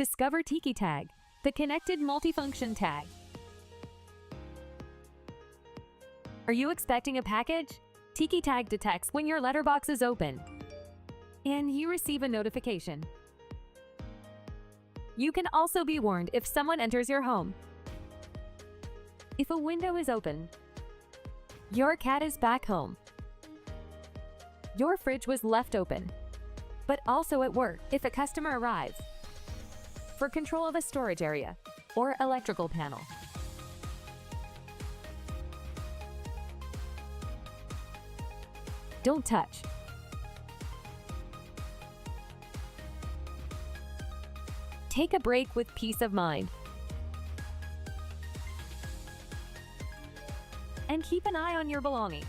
Discover Tiki Tag, the connected multifunction tag. Are you expecting a package? Tiki Tag detects when your letterbox is open, and you receive a notification. You can also be warned if someone enters your home. If a window is open, your cat is back home. Your fridge was left open, but also at work if a customer arrives. For control of a storage area or electrical panel. Don't touch. Take a break with peace of mind. And keep an eye on your belongings.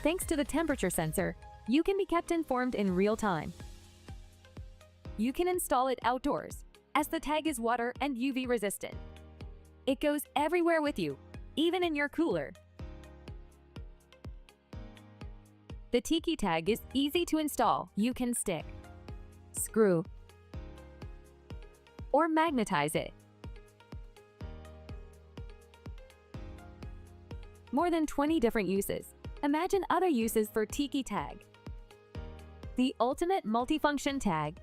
Thanks to the temperature sensor, you can be kept informed in real time. You can install it outdoors, as the tag is water and UV resistant. It goes everywhere with you, even in your cooler. The Tiki Tag is easy to install. You can stick, screw, or magnetize it. More than 20 different uses. Imagine other uses for Tiki Tag. The ultimate multifunction tag.